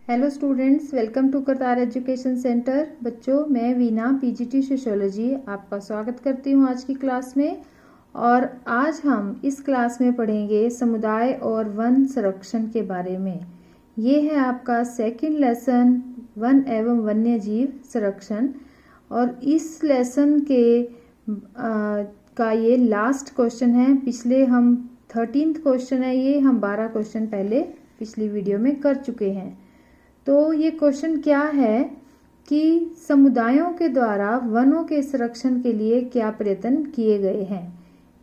Hello students, welcome to Kartar education centre. बच्चों, मैं Veena PGT sociology आपका स्वागत करती हूँ आज की क्लास में। और आज हम इस क्लास में पढ़ेंगे समुदाय और वन संरक्षण के बारे में। ये है आपका सेकंड लेसन, वन एवं वन्य जीव संरक्षण। और इस लेसन के का ये लास्ट क्वेश्चन है। पिछले हम 13th क्वेश्चन है, ये हम 12 क्वेश्चन पहले पिछली वीडियो में कर चुके हैं। तो ये क्वेश्चन क्या है कि समुदायों के द्वारा वनों के संरक्षण के लिए क्या प्रयत्न किए गए हैं।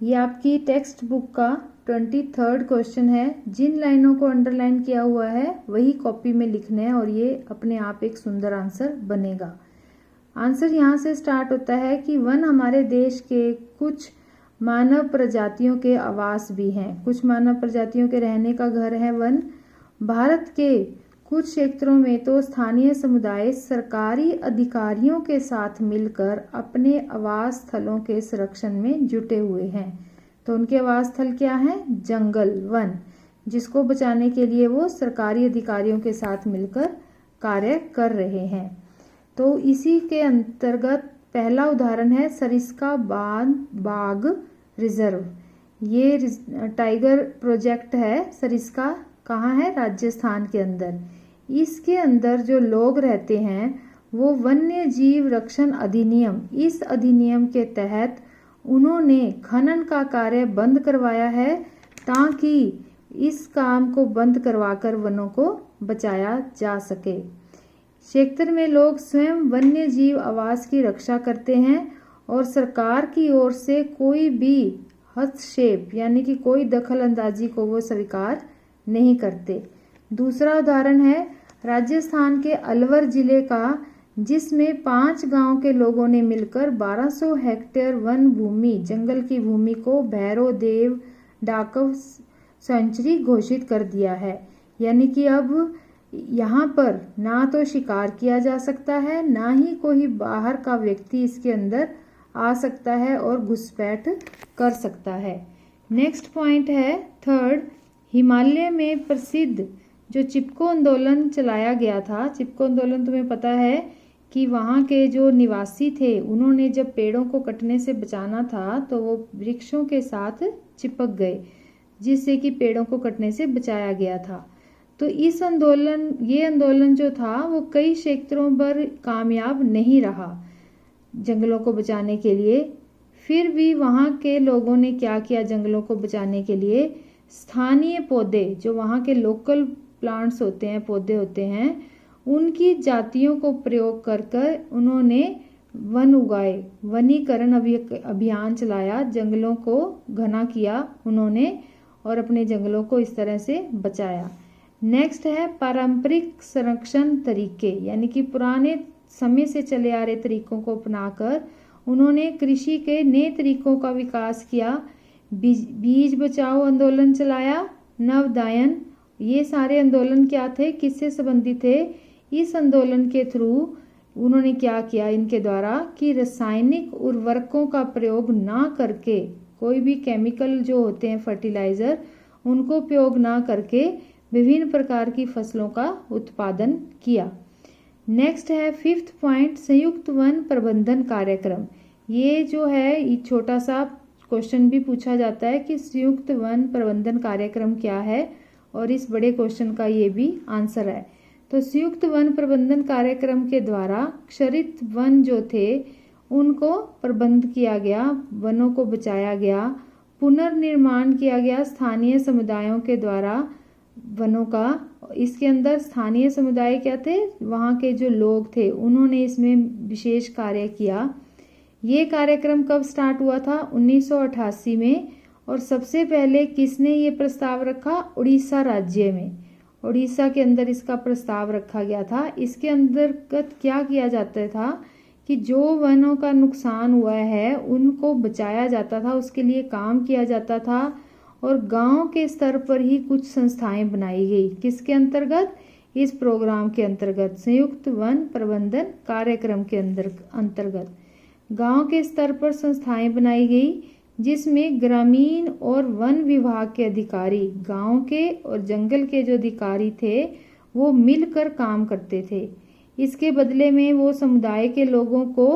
ये आपकी टेक्स्ट बुक का 23rd क्वेश्चन है। जिन लाइनों को अंडरलाइन किया हुआ है वही कॉपी में लिखना है और ये अपने आप एक सुंदर आंसर बनेगा। आंसर यहाँ से स्टार्ट होता है कि वन हमारे देश के कुछ मानव प्रजातियों के आवास भी हैं। कुछ मानव प्रजातियों के रहने का घर है वन। भारत के कुछ क्षेत्रों में तो स्थानीय समुदाय सरकारी अधिकारियों के साथ मिलकर अपने आवास स्थलों के संरक्षण में जुटे हुए हैं। तो उनके आवास स्थल क्या है? जंगल, वन, जिसको बचाने के लिए वो सरकारी अधिकारियों के साथ मिलकर कार्य कर रहे हैं। तो इसी के अंतर्गत पहला उदाहरण है सरिस्का बाग रिजर्व। ये टाइगर प्रोजेक्ट है। सरिस्का कहाँ है? राजस्थान के अंदर। इसके अंदर जो लोग रहते हैं वो वन्य जीव रक्षण अधिनियम, इस अधिनियम के तहत उन्होंने खनन का कार्य बंद करवाया है ताकि इस काम को बंद करवाकर वनों को बचाया जा सके। क्षेत्र में लोग स्वयं वन्य जीव आवास की रक्षा करते हैं और सरकार की ओर से कोई भी हस्तक्षेप यानी कि कोई दखल अंदाजी को वो स्वीकार नहीं करते। दूसरा उदाहरण है राजस्थान के अलवर जिले का, जिसमें 5 गांव के लोगों ने मिलकर 1200 हेक्टेयर वन भूमि, जंगल की भूमि को भैरव देव डाकव सेंचुरी घोषित कर दिया है। यानी कि अब यहाँ पर ना तो शिकार किया जा सकता है, ना ही कोई बाहर का व्यक्ति इसके अंदर आ सकता है और घुसपैठ कर सकता है। नेक्स्ट पॉइंट है थर्ड, हिमालय में प्रसिद्ध जो चिपको आंदोलन चलाया गया था। चिपको आंदोलन तुम्हें पता है कि वहाँ के जो निवासी थे उन्होंने जब पेड़ों को कटने से बचाना था तो वो वृक्षों के साथ चिपक गए, जिससे कि पेड़ों को कटने से बचाया गया था। तो ये आंदोलन जो था वो कई क्षेत्रों पर कामयाब नहीं रहा जंगलों को बचाने के लिए। फिर भी वहाँ के लोगों ने क्या किया? जंगलों को बचाने के लिए स्थानीय पौधे, जो वहाँ के लोकल प्लांट्स होते हैं, पौधे होते हैं, उनकी जातियों को प्रयोग कर उन्होंने वन उगाए, वनीकरण अभियान चलाया, जंगलों को घना किया उन्होंने और अपने जंगलों को इस तरह से बचाया। नेक्स्ट है पारंपरिक संरक्षण तरीके, यानी कि पुराने समय से चले आ रहे तरीकों को अपनाकर उन्होंने कृषि के नए तरीकों का विकास किया। बीज बचाओ आंदोलन चलाया, नवदायन, ये सारे आंदोलन क्या थे? किससे संबंधित थे? इस आंदोलन के थ्रू उन्होंने क्या किया इनके द्वारा कि रासायनिक उर्वरकों का प्रयोग ना करके, कोई भी केमिकल जो होते हैं फर्टिलाइजर, उनको उपयोग ना करके विभिन्न प्रकार की फसलों का उत्पादन किया। नेक्स्ट है 5th पॉइंट, संयुक्त वन प्रबंधन कार्यक्रम। ये जो है ये छोटा सा क्वेश्चन भी पूछा जाता है कि संयुक्त वन प्रबंधन कार्यक्रम क्या है, और इस बड़े क्वेश्चन का ये भी आंसर है। तो संयुक्त वन प्रबंधन कार्यक्रम के द्वारा क्षरित वन जो थे उनको प्रबंध किया गया, वनों को बचाया गया, पुनर्निर्माण किया गया स्थानीय समुदायों के द्वारा वनों का। इसके अंदर स्थानीय समुदाय क्या थे? वहाँ के जो लोग थे उन्होंने इसमें विशेष कार्य किया। ये कार्यक्रम कब स्टार्ट हुआ था? 1988 में। और सबसे पहले किसने ये प्रस्ताव रखा? उड़ीसा राज्य में, उड़ीसा के अंदर इसका प्रस्ताव रखा गया था। इसके अंतर्गत क्या किया जाता था कि जो वनों का नुकसान हुआ है उनको बचाया जाता था, उसके लिए काम किया जाता था। और गांव के स्तर पर ही कुछ संस्थाएं बनाई गई। किसके अंतर्गत? इस प्रोग्राम के अंतर्गत, संयुक्त वन प्रबंधन कार्यक्रम के अंतर्गत गांव के स्तर पर संस्थाएं बनाई गई, जिसमें ग्रामीण और वन विभाग के अधिकारी, गांव के और जंगल के जो अधिकारी थे वो मिलकर काम करते थे। इसके बदले में वो समुदाय के लोगों को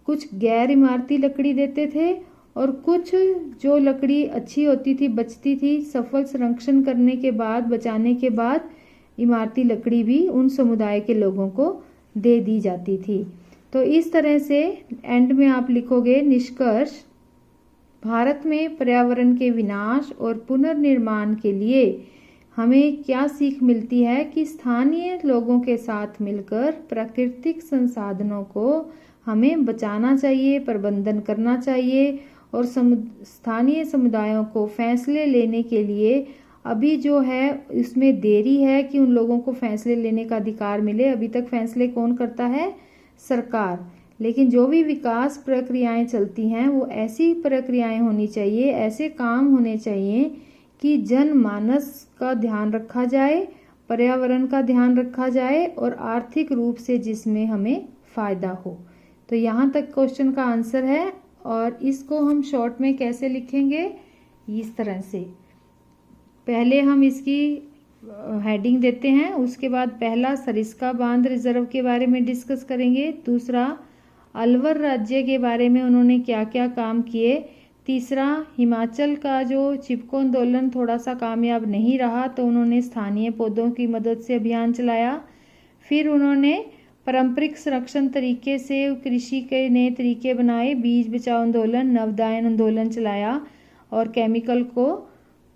कुछ गैर इमारती लकड़ी देते थे और कुछ जो लकड़ी अच्छी होती थी, बचती थी, सफल संरक्षण करने के बाद, बचाने के बाद इमारती लकड़ी भी उन समुदाय के लोगों को दे दी जाती थी। तो इस तरह से एंड में आप लिखोगे निष्कर्ष, भारत में पर्यावरण के विनाश और पुनर्निर्माण के लिए हमें क्या सीख मिलती है कि स्थानीय लोगों के साथ मिलकर प्राकृतिक संसाधनों को हमें बचाना चाहिए, प्रबंधन करना चाहिए और स्थानीय समुदायों को फैसले लेने के लिए अभी जो है इसमें देरी है कि उन लोगों को फैसले लेने का अधिकार मिले। अभी तक फैसले कौन करता है? सरकार। लेकिन जो भी विकास प्रक्रियाएं चलती हैं वो ऐसी प्रक्रियाएं होनी चाहिए, ऐसे काम होने चाहिए कि जनमानस का ध्यान रखा जाए, पर्यावरण का ध्यान रखा जाए और आर्थिक रूप से जिसमें हमें फायदा हो। तो यहाँ तक क्वेश्चन का आंसर है और इसको हम शॉर्ट में कैसे लिखेंगे? इस तरह से पहले हम इसकी हेडिंग देते हैं, उसके बाद पहला सरिस्का बांध रिजर्व के बारे में डिस्कस करेंगे, दूसरा अलवर राज्य के बारे में उन्होंने क्या क्या काम किए, तीसरा हिमाचल का जो चिपको आंदोलन थोड़ा सा कामयाब नहीं रहा तो उन्होंने स्थानीय पौधों की मदद से अभियान चलाया, फिर उन्होंने पारंपरिक संरक्षण तरीके से कृषि के नए तरीके बनाए, बीज बचाओ आंदोलन, नवदायन आंदोलन चलाया और केमिकल को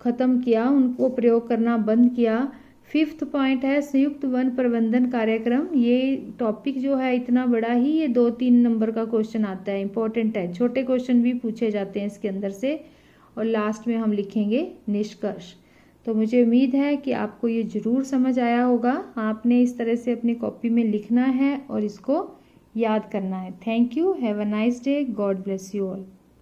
ख़त्म किया, उनको प्रयोग करना बंद किया। फिफ्थ पॉइंट है संयुक्त वन प्रबंधन कार्यक्रम। ये टॉपिक जो है इतना बड़ा ही, ये 2-3 नंबर का क्वेश्चन आता है, इंपॉर्टेंट है, छोटे क्वेश्चन भी पूछे जाते हैं इसके अंदर से। और लास्ट में हम लिखेंगे निष्कर्ष। तो मुझे उम्मीद है कि आपको ये ज़रूर समझ आया होगा। आपने इस तरह से अपनी कॉपी में लिखना है और इसको याद करना है। Thank you, have a nice day, God bless you all.